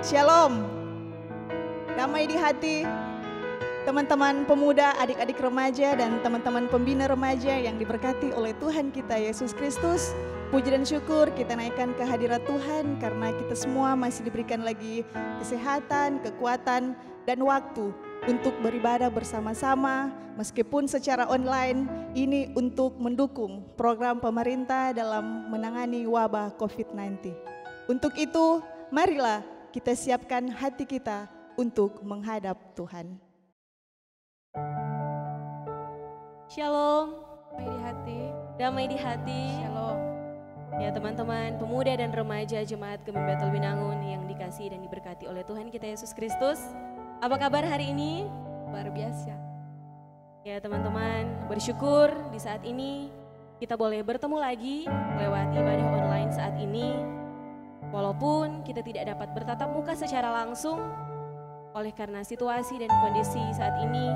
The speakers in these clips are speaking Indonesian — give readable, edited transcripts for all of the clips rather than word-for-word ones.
Shalom, damai di hati teman-teman pemuda, adik-adik remaja, dan teman-teman pembina remaja yang diberkati oleh Tuhan kita Yesus Kristus. Puji dan syukur kita naikkan ke hadirat Tuhan karena kita semua masih diberikan lagi kesehatan, kekuatan, dan waktu untuk beribadah bersama-sama meskipun secara online ini untuk mendukung program pemerintah dalam menangani wabah COVID-19. Untuk itu, marilah kita siapkan hati kita untuk menghadap Tuhan. Shalom, damai di hati. Damai di hati. Shalom. Ya teman-teman pemuda dan remaja Jemaat Gemim Betel Binangun yang dikasihi dan diberkati oleh Tuhan kita Yesus Kristus. Apa kabar hari ini? Luar biasa. Ya teman-teman, bersyukur di saat ini kita boleh bertemu lagi lewat ibadah online saat ini. Walaupun kita tidak dapat bertatap muka secara langsung oleh karena situasi dan kondisi saat ini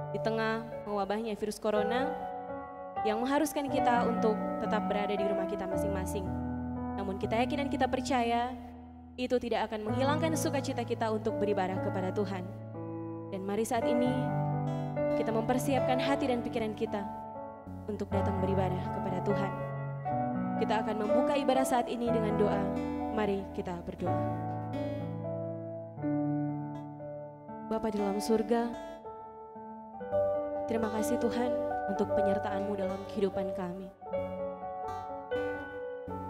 di tengah mewabahnya virus corona yang mengharuskan kita untuk tetap berada di rumah kita masing-masing. Namun kita yakin dan kita percaya itu tidak akan menghilangkan sukacita kita untuk beribadah kepada Tuhan. Dan mari saat ini kita mempersiapkan hati dan pikiran kita untuk datang beribadah kepada Tuhan. Kita akan membuka ibadah saat ini dengan doa. Mari kita berdoa. Bapa di dalam surga, terima kasih Tuhan untuk penyertaan-Mu dalam kehidupan kami.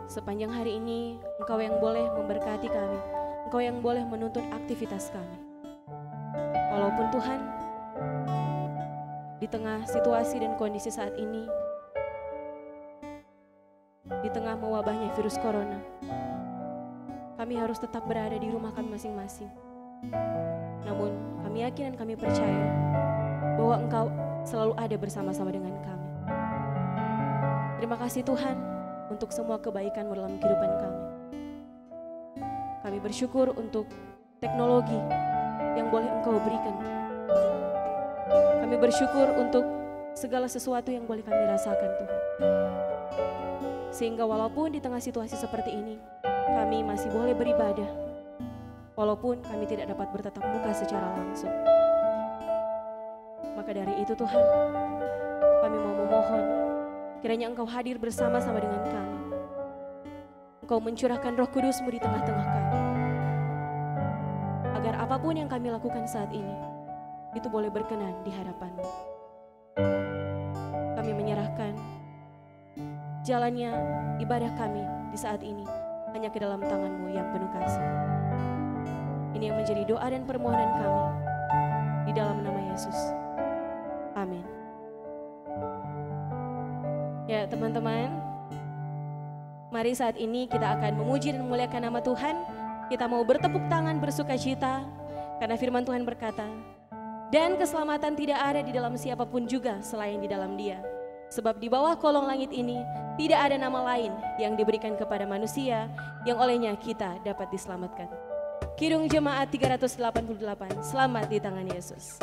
Sepanjang hari ini, Engkau yang boleh memberkati kami, Engkau yang boleh menuntun aktivitas kami. Walaupun Tuhan, di tengah situasi dan kondisi saat ini, di tengah mewabahnya virus corona, kami harus tetap berada di rumah kami masing-masing. Namun kami yakin dan kami percaya bahwa Engkau selalu ada bersama-sama dengan kami. Terima kasih Tuhan untuk semua kebaikan-Mu dalam kehidupan kami. Kami bersyukur untuk teknologi yang boleh Engkau berikan. Kami bersyukur untuk segala sesuatu yang boleh kami rasakan Tuhan. Sehingga walaupun di tengah situasi seperti ini, kami masih boleh beribadah. Walaupun kami tidak dapat bertatap muka secara langsung. Maka dari itu Tuhan, kami mau memohon kiranya Engkau hadir bersama-sama dengan kami. Engkau mencurahkan Roh Kudus-Mu di tengah-tengah kami. Agar apapun yang kami lakukan saat ini, itu boleh berkenan di hadapan-Mu. Kami menyerahkan jalannya ibadah kami di saat ini hanya ke dalam tangan-Mu yang penuh kasih. Ini yang menjadi doa dan permohonan kami di dalam nama Yesus. Amin. Ya teman-teman, mari saat ini kita akan memuji dan memuliakan nama Tuhan. Kita mau bertepuk tangan bersukacita karena firman Tuhan berkata, dan keselamatan tidak ada di dalam siapapun juga selain di dalam Dia. Sebab di bawah kolong langit ini tidak ada nama lain yang diberikan kepada manusia yang olehnya kita dapat diselamatkan. Kidung Jemaat 388, selamat di tangan Yesus.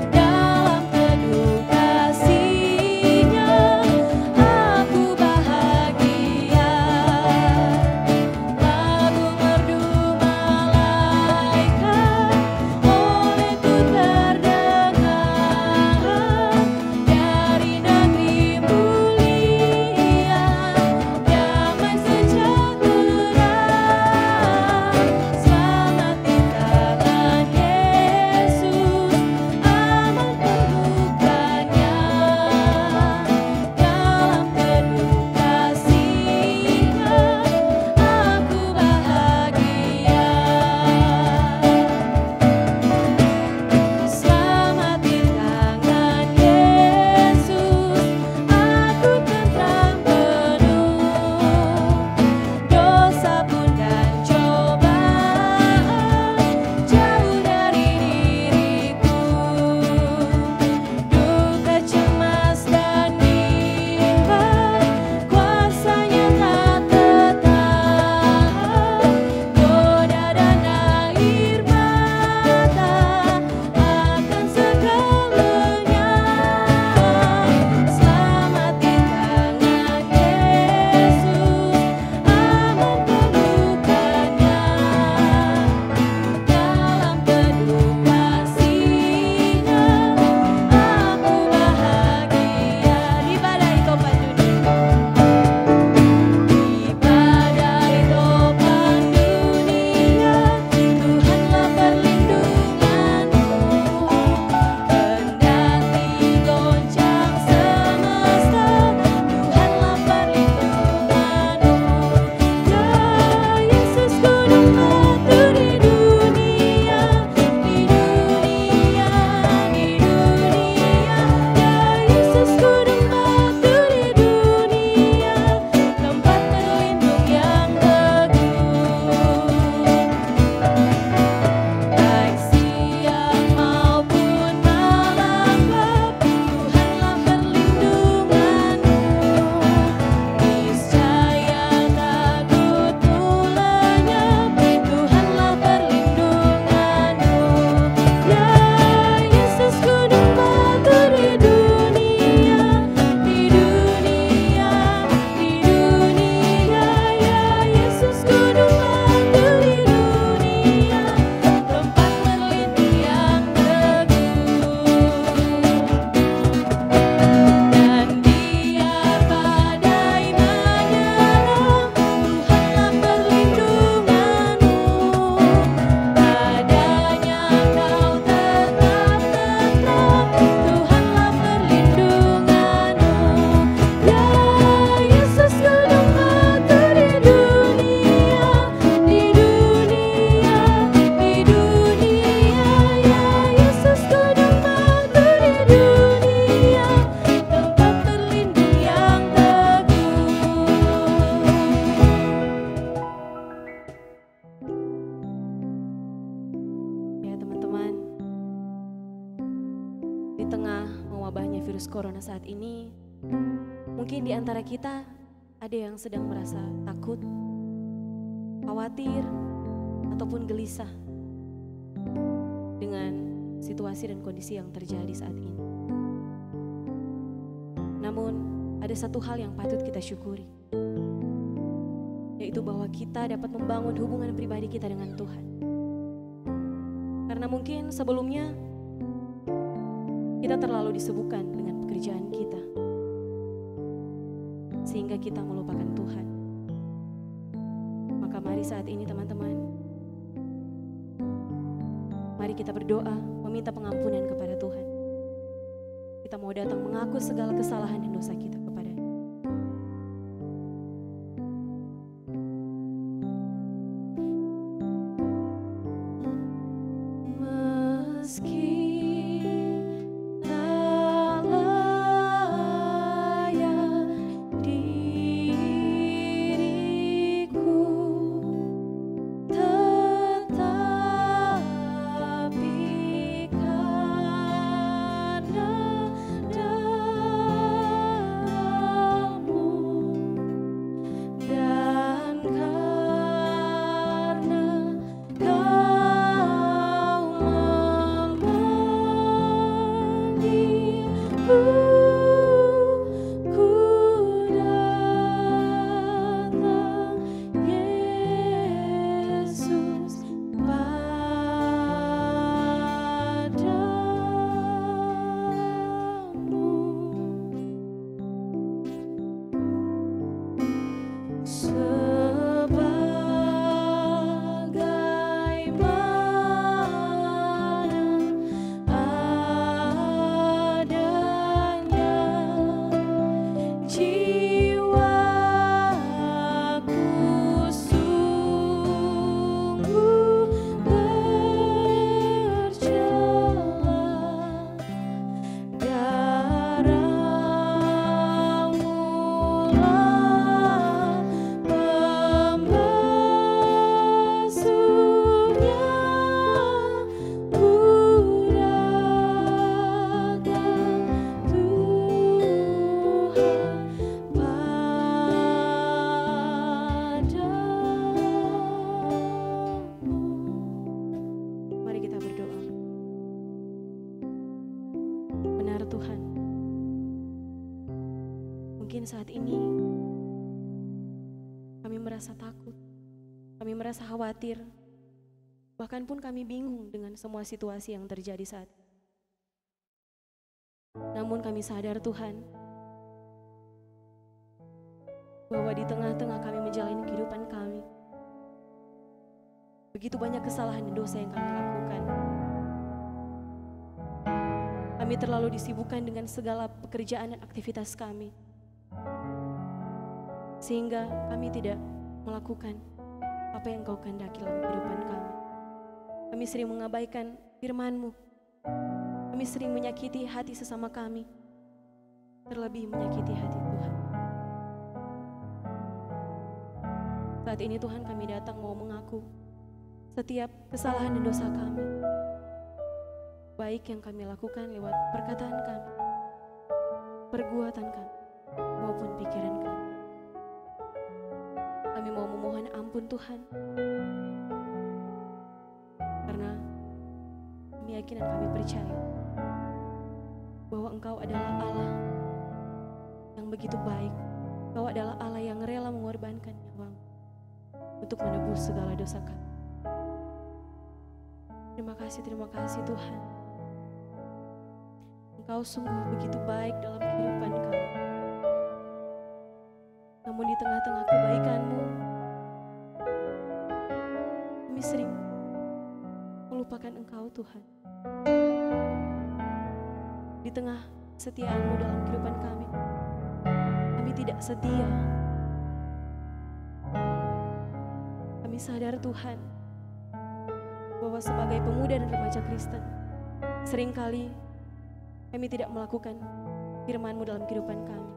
Dalam penuh kasih-Nya, aku tengah mewabahnya virus corona saat ini, mungkin di antara kita ada yang sedang merasa takut, khawatir, ataupun gelisah dengan situasi dan kondisi yang terjadi saat ini. Namun, ada satu hal yang patut kita syukuri, yaitu bahwa kita dapat membangun hubungan pribadi kita dengan Tuhan. Karena mungkin sebelumnya kita terlalu disibukkan dengan pekerjaan kita, sehingga kita melupakan Tuhan. Maka mari saat ini teman-teman, mari kita berdoa meminta pengampunan kepada Tuhan. Kita mau datang mengaku segala kesalahan dan dosa kita kepada Dia. Meski saat ini kami merasa takut, kami merasa khawatir, bahkan pun kami bingung dengan semua situasi yang terjadi saat ini. Namun kami sadar Tuhan, bahwa di tengah-tengah kami menjalani kehidupan kami, begitu banyak kesalahan dan dosa yang kami lakukan. Kami terlalu disibukkan dengan segala pekerjaan dan aktivitas kami, sehingga kami tidak melakukan apa yang Kau kehendaki dalam kehidupan kami. Kami sering mengabaikan firman-Mu. Kami sering menyakiti hati sesama kami, terlebih menyakiti hati Tuhan. Saat ini Tuhan, kami datang mau mengaku setiap kesalahan dan dosa kami, baik yang kami lakukan lewat perkataan kami, perbuatan kami, maupun pikiran kami. Kami mau memohon ampun Tuhan, karena kami yakin dan kami percaya bahwa Engkau adalah Allah yang begitu baik. Engkau adalah Allah yang rela mengorbankan nyawa untuk menebus segala dosa kami. Terima kasih Tuhan. Engkau sungguh begitu baik dalam kehidupan kami. Namun di tengah-tengah kebaikan-Mu, kami sering melupakan Engkau Tuhan. Di tengah kesetiaan-Mu dalam kehidupan kami, kami tidak setia. Kami sadar Tuhan, bahwa sebagai pemuda dan remaja Kristen, seringkali kami tidak melakukan firman-Mu dalam kehidupan kami.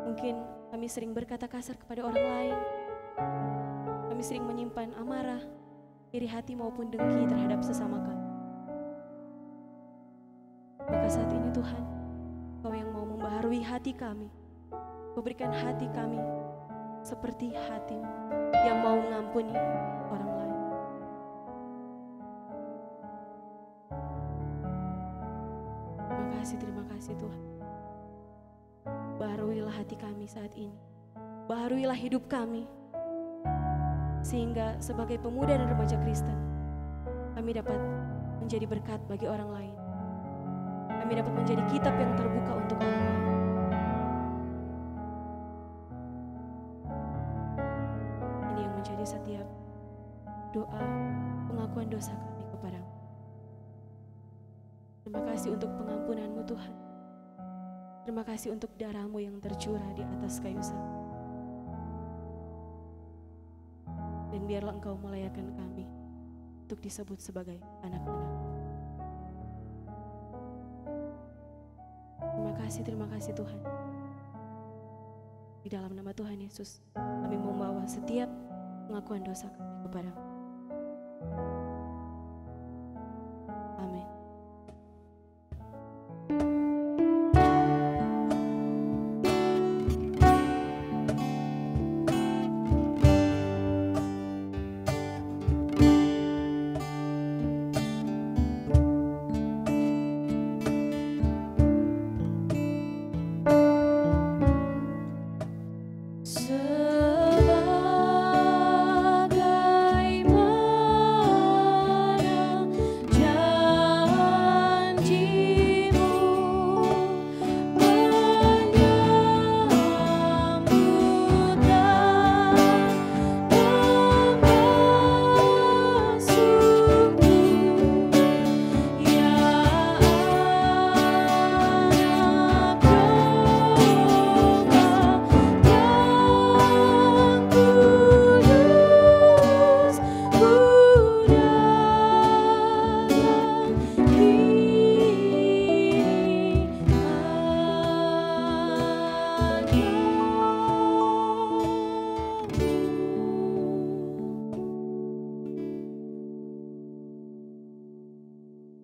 Mungkin kami sering berkata kasar kepada orang lain. Kami sering menyimpan amarah, iri hati maupun dengki terhadap sesama kami. saat ini Tuhan, Kau yang mau membaharui hati kami, Kau berikan hati kami seperti hati-Mu yang mau mengampuni orang lain. Terima kasih Tuhan. Baharuilah hati kami saat ini. Baharuilah hidup kami. Sehingga sebagai pemuda dan remaja Kristen, kami dapat menjadi berkat bagi orang lain. Kami dapat menjadi kitab yang terbuka untuk orang lain. Ini yang menjadi setiap doa pengakuan dosa kami kepadamu. Terima kasih untuk pengampunan-Mu Tuhan. Terima kasih untuk darah-Mu yang tercurah di atas kayu salib. Dan biarlah Engkau melayakan kami untuk disebut sebagai anak-anak. Terima kasih Tuhan. Di dalam nama Tuhan Yesus, kami membawa setiap pengakuan dosa kami kepada-Mu. Amin.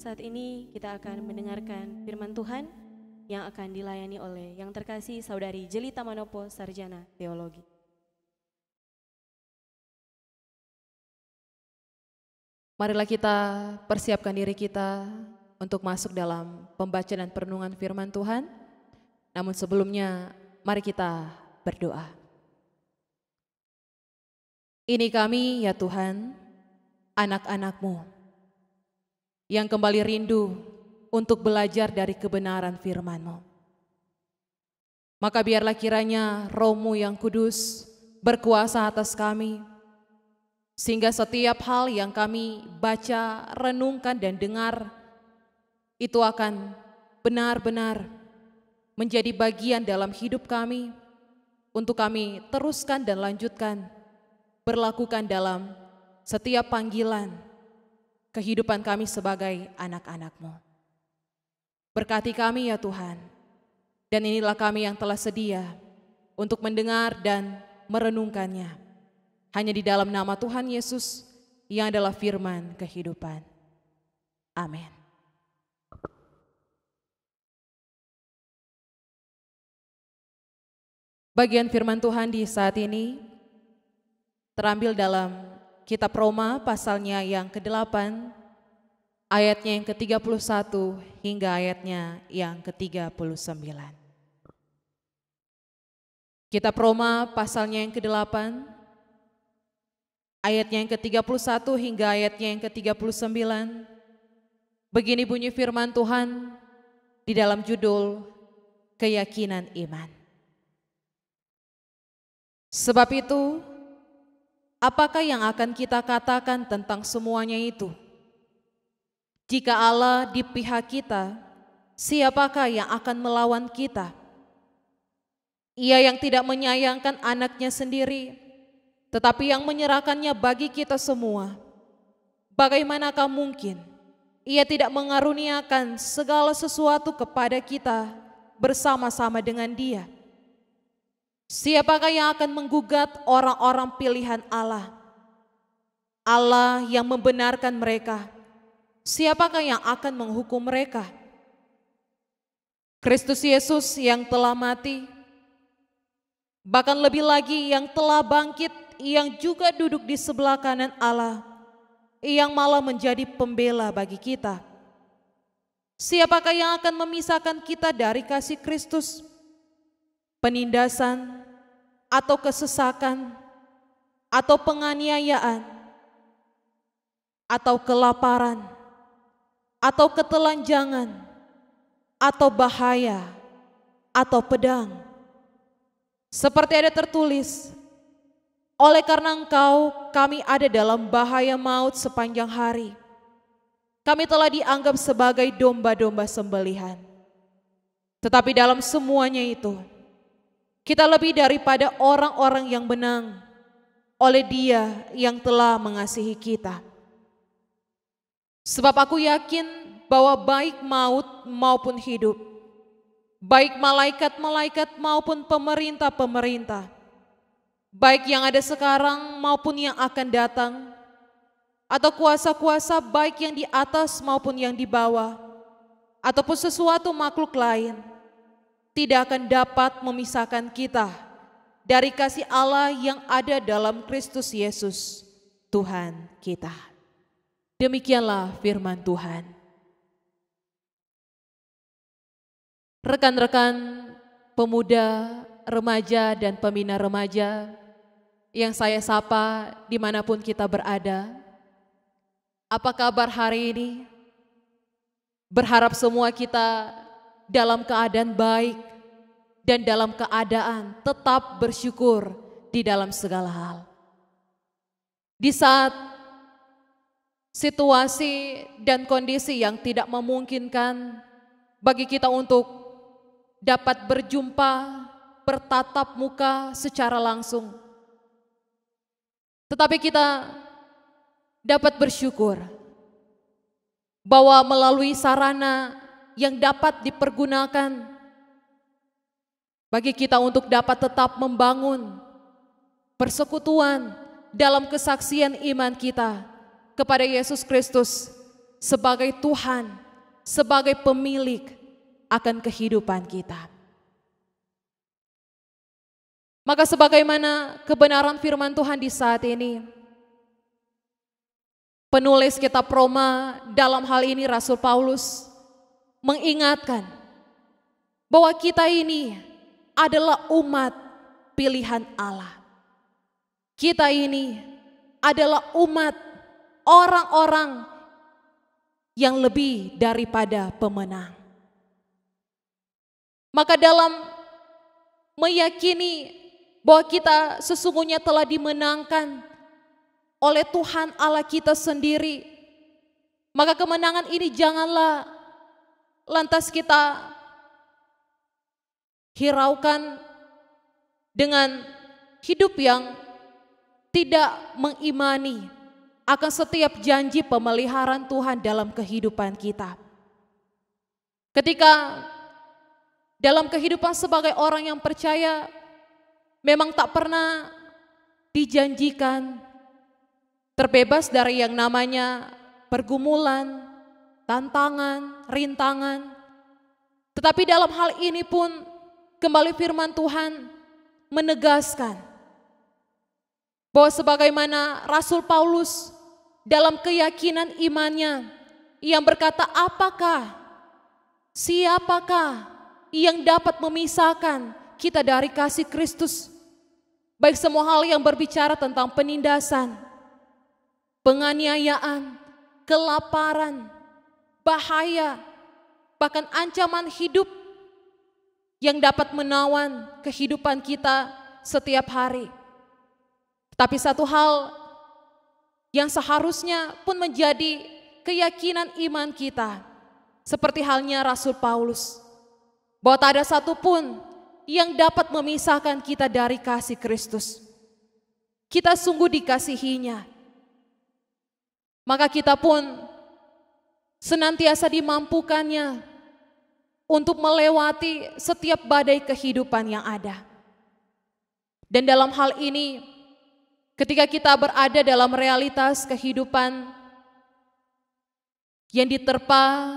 Saat ini kita akan mendengarkan firman Tuhan yang akan dilayani oleh yang terkasih Saudari Jelita Manopo, Sarjana Teologi. Marilah kita persiapkan diri kita untuk masuk dalam pembacaan dan perenungan firman Tuhan. Namun sebelumnya, mari kita berdoa. Ini kami ya Tuhan, anak-anak-Mu, yang kembali rindu untuk belajar dari kebenaran firman-Mu. Maka biarlah kiranya Roh-Mu yang kudus berkuasa atas kami, sehingga setiap hal yang kami baca, renungkan dan dengar, itu akan benar-benar menjadi bagian dalam hidup kami, untuk kami teruskan dan lanjutkan, berlakukan dalam setiap panggilan kehidupan kami sebagai anak-anak-Mu. Berkati kami ya Tuhan, dan inilah kami yang telah sedia untuk mendengar dan merenungkannya. Hanya di dalam nama Tuhan Yesus yang adalah firman kehidupan. Amin. Bagian firman Tuhan di saat ini terambil dalam Kitab Roma pasalnya yang ke-8, ayatnya yang ke-31 hingga ayatnya yang ke-39. Kitab Roma pasalnya yang ke-8, ayatnya yang ke-31 hingga ayatnya yang ke-39. Begini bunyi firman Tuhan di dalam judul Keyakinan Iman. Sebab itu, apakah yang akan kita katakan tentang semuanya itu? Jika Allah di pihak kita, siapakah yang akan melawan kita? Ia yang tidak menyayangkan anaknya sendiri, tetapi yang menyerahkannya bagi kita semua. Bagaimanakah mungkin Ia tidak mengaruniakan segala sesuatu kepada kita bersama-sama dengan Dia? Siapakah yang akan menggugat orang-orang pilihan Allah? Allah yang membenarkan mereka, siapakah yang akan menghukum mereka? Kristus Yesus yang telah mati, bahkan lebih lagi yang telah bangkit, yang juga duduk di sebelah kanan Allah, yang malah menjadi pembela bagi kita. Siapakah yang akan memisahkan kita dari kasih Kristus? Penindasan, atau kesesakan, atau penganiayaan, atau kelaparan, atau ketelanjangan, atau bahaya, atau pedang. Seperti ada tertulis, oleh karena Engkau kami ada dalam bahaya maut sepanjang hari. Kami telah dianggap sebagai domba-domba sembelihan. Tetapi dalam semuanya itu, kita lebih daripada orang-orang yang menang oleh Dia yang telah mengasihi kita. Sebab aku yakin bahwa baik maut maupun hidup, baik malaikat-malaikat maupun pemerintah-pemerintah, baik yang ada sekarang maupun yang akan datang, atau kuasa-kuasa baik yang di atas maupun yang di bawah, ataupun sesuatu makhluk lain, tidak akan dapat memisahkan kita dari kasih Allah yang ada dalam Kristus Yesus, Tuhan kita. Demikianlah firman Tuhan. Rekan-rekan pemuda, remaja, dan pembina remaja yang saya sapa dimanapun kita berada, apa kabar hari ini? Berharap semua kita dalam keadaan baik dan dalam keadaan tetap bersyukur di dalam segala hal. Di saat situasi dan kondisi yang tidak memungkinkan bagi kita untuk dapat berjumpa, bertatap muka secara langsung, tetapi kita dapat bersyukur bahwa melalui sarana yang dapat dipergunakan bagi kita untuk dapat tetap membangun persekutuan dalam kesaksian iman kita kepada Yesus Kristus sebagai Tuhan, sebagai pemilik akan kehidupan kita. Maka sebagaimana kebenaran firman Tuhan di saat ini, penulis kitab Roma, dalam hal ini Rasul Paulus, mengingatkan bahwa kita ini adalah umat pilihan Allah. Kita ini adalah umat orang-orang yang lebih daripada pemenang. Maka dalam meyakini bahwa kita sesungguhnya telah dimenangkan oleh Tuhan Allah kita sendiri, maka kemenangan ini janganlah lantas kita hiraukan dengan hidup yang tidak mengimani akan setiap janji pemeliharaan Tuhan dalam kehidupan kita. Ketika dalam kehidupan sebagai orang yang percaya memang tak pernah dijanjikan terbebas dari yang namanya pergumulan, tantangan, rintangan. Tetapi dalam hal ini pun kembali firman Tuhan menegaskan bahwa sebagaimana Rasul Paulus dalam keyakinan imannya yang berkata, siapakah yang dapat memisahkan kita dari kasih Kristus? Baik semua hal yang berbicara tentang penindasan, penganiayaan, kelaparan, bahaya, bahkan ancaman hidup yang dapat menawan kehidupan kita setiap hari. Tapi satu hal yang seharusnya pun menjadi keyakinan iman kita, seperti halnya Rasul Paulus, bahwa tak ada satupun yang dapat memisahkan kita dari kasih Kristus. Kita sungguh dikasihinya, maka kita pun senantiasa dimampukannya untuk melewati setiap badai kehidupan yang ada. Dan dalam hal ini, ketika kita berada dalam realitas kehidupan yang diterpa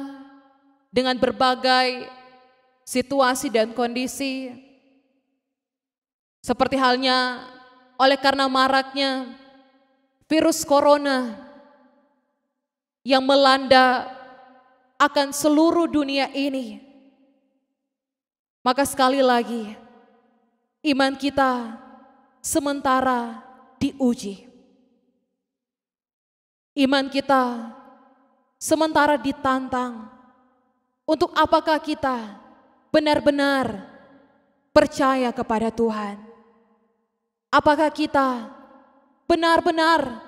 dengan berbagai situasi dan kondisi, seperti halnya oleh karena maraknya virus corona yang melanda akan seluruh dunia ini. Maka sekali lagi, iman kita sementara diuji. Iman kita sementara ditantang untuk apakah kita benar-benar percaya kepada Tuhan. Apakah kita benar-benar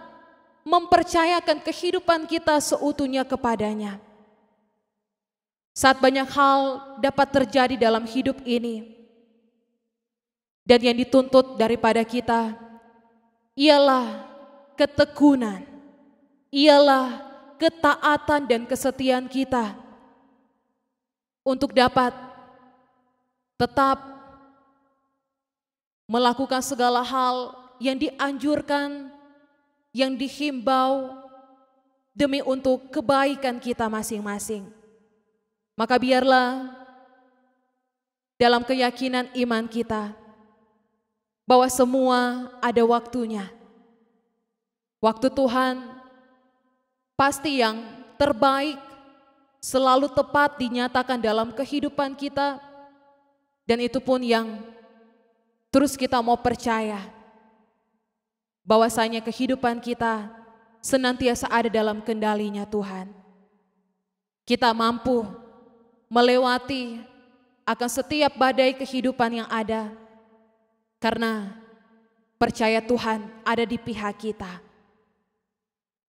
mempercayakan kehidupan kita seutuhnya kepadanya. Saat banyak hal dapat terjadi dalam hidup ini, dan yang dituntut daripada kita ialah ketekunan, ialah ketaatan dan kesetiaan kita untuk dapat tetap melakukan segala hal yang dianjurkan, yang dihimbau demi untuk kebaikan kita masing-masing. Maka biarlah dalam keyakinan iman kita bahwa semua ada waktunya. Waktu Tuhan pasti yang terbaik selalu tepat dinyatakan dalam kehidupan kita, dan itu pun yang terus kita mau percaya bahwasanya kehidupan kita senantiasa ada dalam kendalinya Tuhan. Kita mampu melewati akan setiap badai kehidupan yang ada karena percaya Tuhan ada di pihak kita.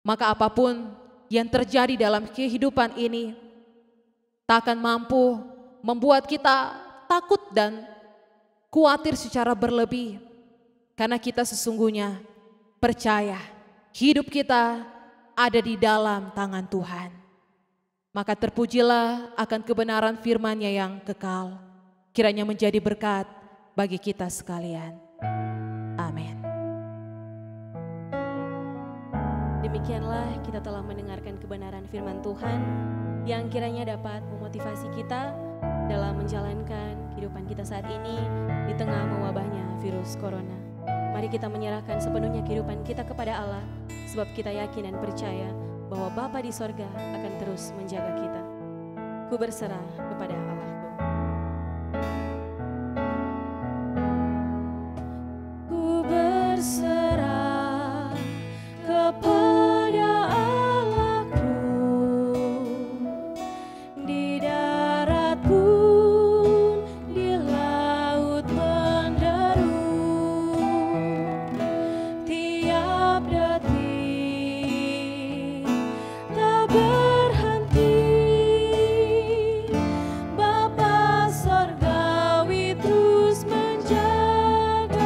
Maka apapun yang terjadi dalam kehidupan ini tak akan mampu membuat kita takut dan khawatir secara berlebih, karena kita sesungguhnya percaya hidup kita ada di dalam tangan Tuhan. Maka terpujilah akan kebenaran firman-Nya yang kekal, kiranya menjadi berkat bagi kita sekalian. Amin. Demikianlah kita telah mendengarkan kebenaran firman Tuhan yang kiranya dapat memotivasi kita dalam menjalankan kehidupan kita saat ini di tengah mewabahnya virus corona. Mari kita menyerahkan sepenuhnya kehidupan kita kepada Allah, sebab kita yakin dan percaya bahwa Bapa di sorga akan terus menjaga kita. Ku berserah kepada Allahku. Ku berserah kepada Allahku, di darat pun, di laut menderu, tiap detik tak berhenti. Bapa sorgawi terus menjagaku.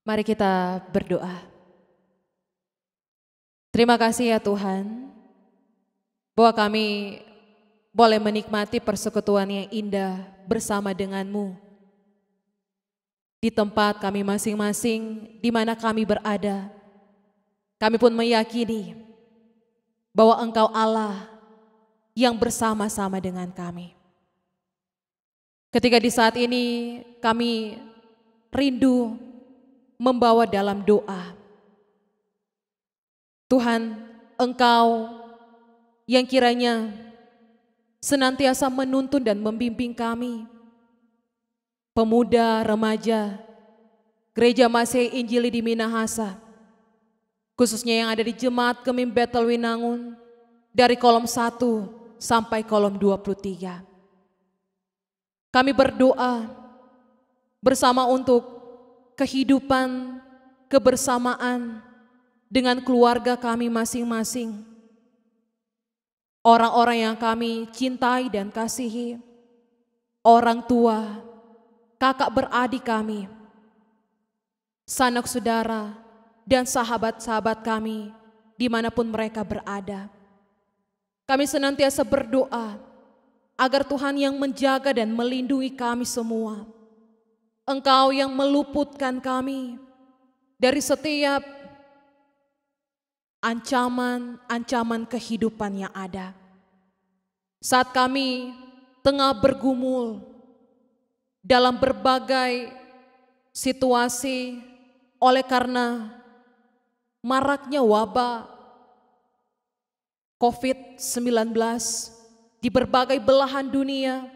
Mari kita berdoa. Terima kasih ya Tuhan, bahwa kami boleh menikmati persekutuan yang indah bersama denganmu. Di tempat kami masing-masing, di mana kami berada, kami pun meyakini bahwa Engkau Allah yang bersama-sama dengan kami. Ketika di saat ini kami rindu membawa dalam doa, Tuhan, Engkau yang kiranya senantiasa menuntun dan membimbing kami, pemuda, remaja, Gereja Masehi Injili di Minahasa, khususnya yang ada di Jemaat Kemim Bethel Winangun, dari kolom 1 sampai kolom 23. Kami berdoa bersama untuk kehidupan, kebersamaan dengan keluarga kami masing-masing, orang-orang yang kami cintai dan kasihi, orang tua, kakak beradik kami, sanak saudara, dan sahabat-sahabat kami dimanapun mereka berada. Kami senantiasa berdoa agar Tuhan yang menjaga dan melindungi kami semua. Engkau yang meluputkan kami dari setiap ancaman kehidupan yang ada. Saat kami tengah bergumul dalam berbagai situasi oleh karena maraknya wabah COVID-19 di berbagai belahan dunia,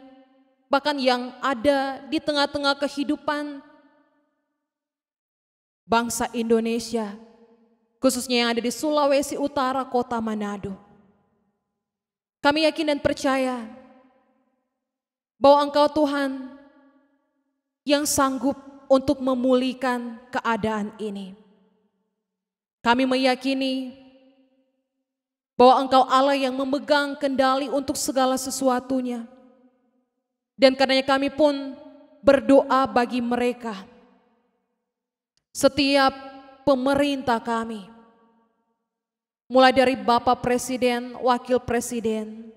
bahkan yang ada di tengah-tengah kehidupan bangsa Indonesia, khususnya yang ada di Sulawesi Utara, kota Manado. Kami yakin dan percaya bahwa Engkau Tuhan yang sanggup untuk memulihkan keadaan ini. Kami meyakini bahwa Engkau Allah yang memegang kendali untuk segala sesuatunya. Dan karenanya kami pun berdoa bagi mereka, setiap pemerintah kami, mulai dari Bapak Presiden, Wakil Presiden,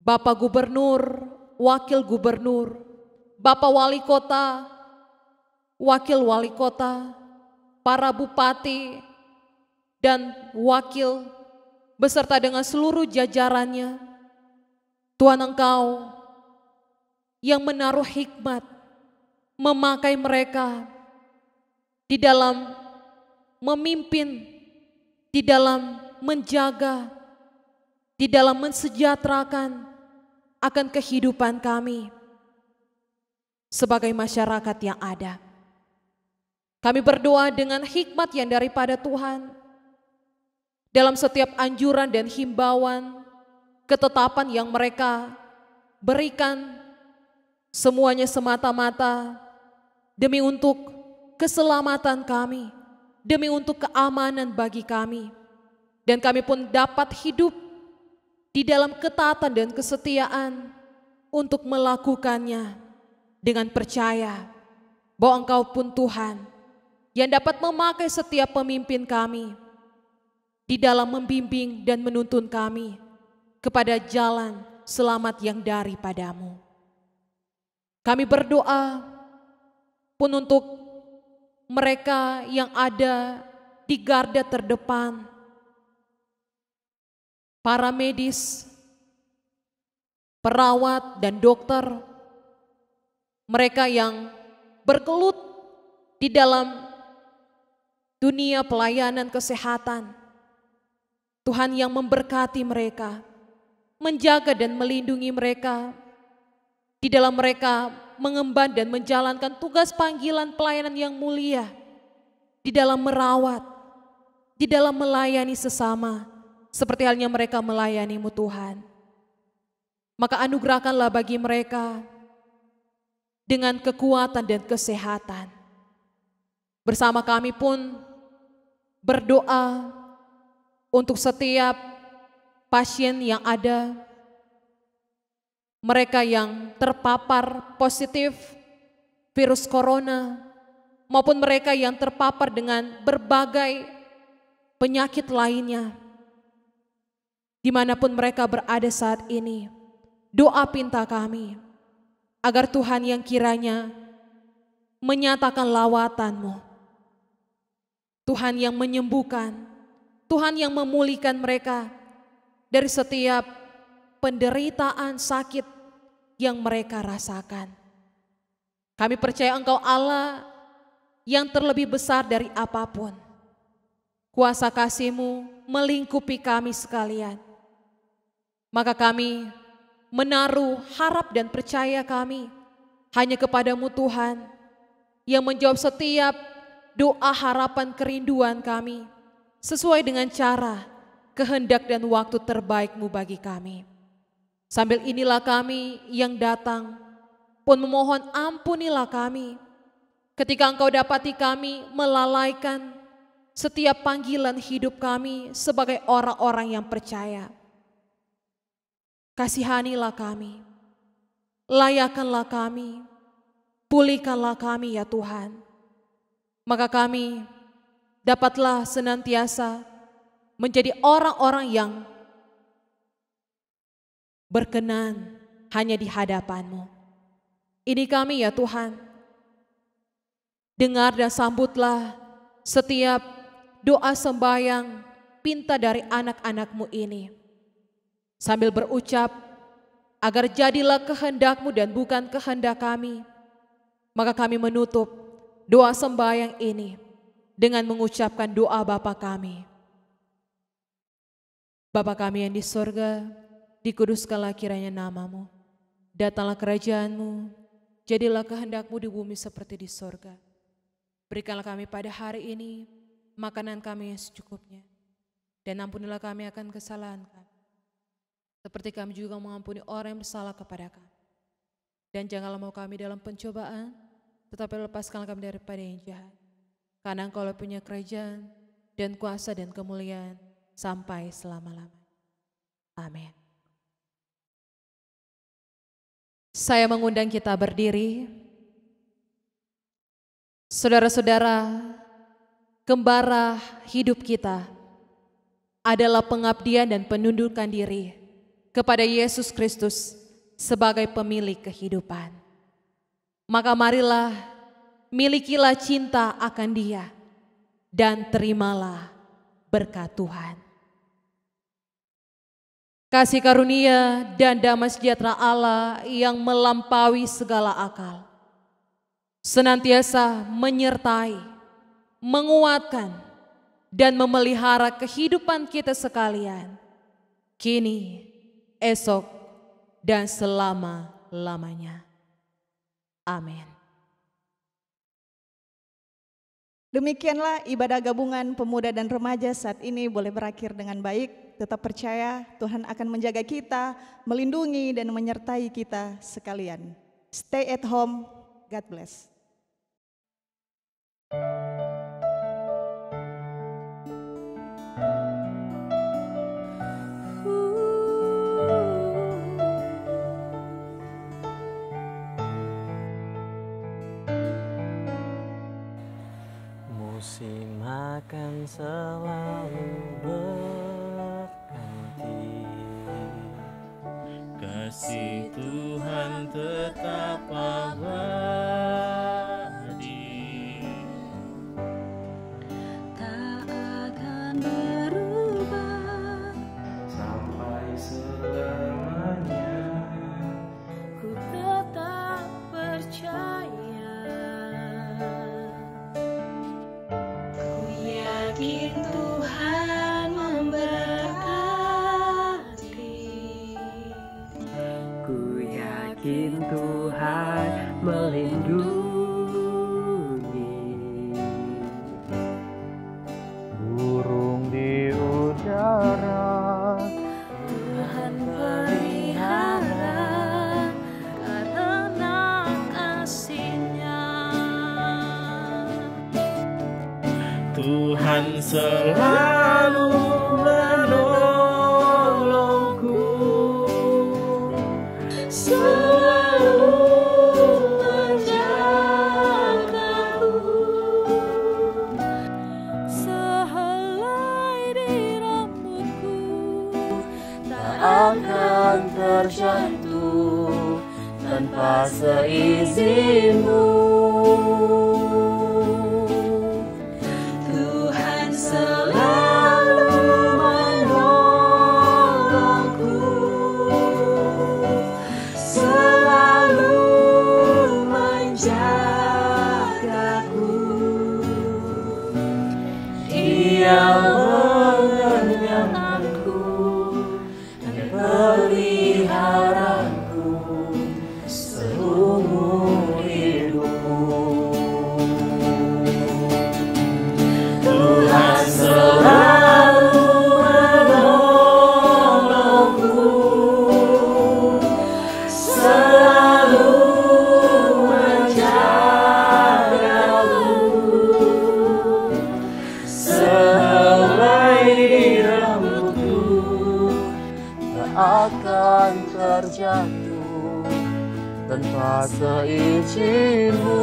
Bapak Gubernur, Wakil Gubernur, Bapak Wali Kota, Wakil Wali Kota, para Bupati dan Wakil beserta dengan seluruh jajarannya. Tuhan, Engkau yang menaruh hikmat memakai mereka di dalam memimpin, di dalam menjaga, di dalam mensejahterakan akan kehidupan kami sebagai masyarakat yang ada. Kami berdoa dengan hikmat yang daripada Tuhan dalam setiap anjuran dan himbauan, ketetapan yang mereka berikan, semuanya semata-mata demi untuk keselamatan kami, demi untuk keamanan bagi kami. Dan kami pun dapat hidup di dalam ketaatan dan kesetiaan untuk melakukannya dengan percaya bahwa Engkau pun Tuhan yang dapat memakai setiap pemimpin kami di dalam membimbing dan menuntun kami kepada jalan selamat yang daripadamu. Kami berdoa pun untuk mereka yang ada di garda terdepan, para medis, perawat dan dokter, mereka yang bergelut di dalam dunia pelayanan kesehatan. Tuhan yang memberkati mereka, menjaga dan melindungi mereka, di dalam mereka mengemban dan menjalankan tugas panggilan pelayanan yang mulia, di dalam merawat, di dalam melayani sesama, seperti halnya mereka melayani-Mu Tuhan. Maka anugerahkanlah bagi mereka dengan kekuatan dan kesehatan. Bersama kami pun berdoa untuk setiap pasien yang ada, mereka yang terpapar positif virus corona maupun mereka yang terpapar dengan berbagai penyakit lainnya. Dimanapun mereka berada saat ini, doa pinta kami agar Tuhan yang kiranya menyatakan lawatan-Mu, Tuhan yang menyembuhkan, Tuhan yang memulihkan mereka dari setiap penderitaan sakit yang mereka rasakan. Kami percaya Engkau Allah yang terlebih besar dari apapun. Kuasa kasih-Mu melingkupi kami sekalian. Maka kami menaruh harap dan percaya kami hanya kepada-Mu Tuhan, yang menjawab setiap doa harapan kerinduan kami sesuai dengan cara, kehendak dan waktu terbaik-Mu bagi kami. Sambil inilah kami yang datang pun memohon ampunilah kami ketika Engkau dapati kami melalaikan setiap panggilan hidup kami sebagai orang-orang yang percaya. Kasihanilah kami, layakanlah kami, pulihkanlah kami ya Tuhan. Maka kami dapatlah senantiasa menjadi orang-orang yang berkenan hanya di hadapan-Mu. Ini kami ya Tuhan. Dengar dan sambutlah setiap doa sembahyang pinta dari anak-anak-Mu ini. Sambil berucap, agar jadilah kehendak-Mu dan bukan kehendak kami. Maka kami menutup doa sembahyang ini dengan mengucapkan doa Bapa kami. Bapa kami yang di sorga, dikuduskanlah kiranya nama-Mu. Datanglah kerajaan-Mu, jadilah kehendak-Mu di bumi seperti di sorga. Berikanlah kami pada hari ini makanan kami yang secukupnya. Dan ampunilah kami akan kesalahan kami, seperti kami juga mengampuni orang yang bersalah kepada kami. Dan janganlah mau kami dalam pencobaan, tetapi lepaskanlah kami daripada yang jahat. Karena Engkau punya kerajaan dan kuasa dan kemuliaan sampai selama-lamanya. Amin. Saya mengundang kita berdiri. Saudara-saudara, gembara hidup kita adalah pengabdian dan penundukan diri kepada Yesus Kristus sebagai pemilik kehidupan. Maka marilah milikilah cinta akan Dia dan terimalah berkat Tuhan. Kasih karunia dan damai sejahtera Allah yang melampaui segala akal senantiasa menyertai, menguatkan dan memelihara kehidupan kita sekalian, kini, esok, dan selama-lamanya. Amin. Demikianlah ibadah gabungan pemuda dan remaja saat ini boleh berakhir dengan baik. Tetap percaya Tuhan akan menjaga kita, melindungi dan menyertai kita sekalian. Stay at home, God bless. Musim akan selalu berganti, kasih Tuhan tetap abadi, tak akan berubah sampai selamanya. ku tetap percaya. Yakin Tuhan memberkati, Ku yakin Tuhan melindungi, burung di udara Tuhan pelihara karena kasih-Nya. Tuhan selalu menolongku, Selalu menjagaku, akan terjatuh tanpa seizinmu. Tuhan selalu menolongku, selalu menjagaku. Dia mengenyangkanku dan peliharaku seumur hidupku. Tuhan selalu menolongku, selalu menjagaku. Selai rambutku tak akan terjatuh tanpa seizinmu.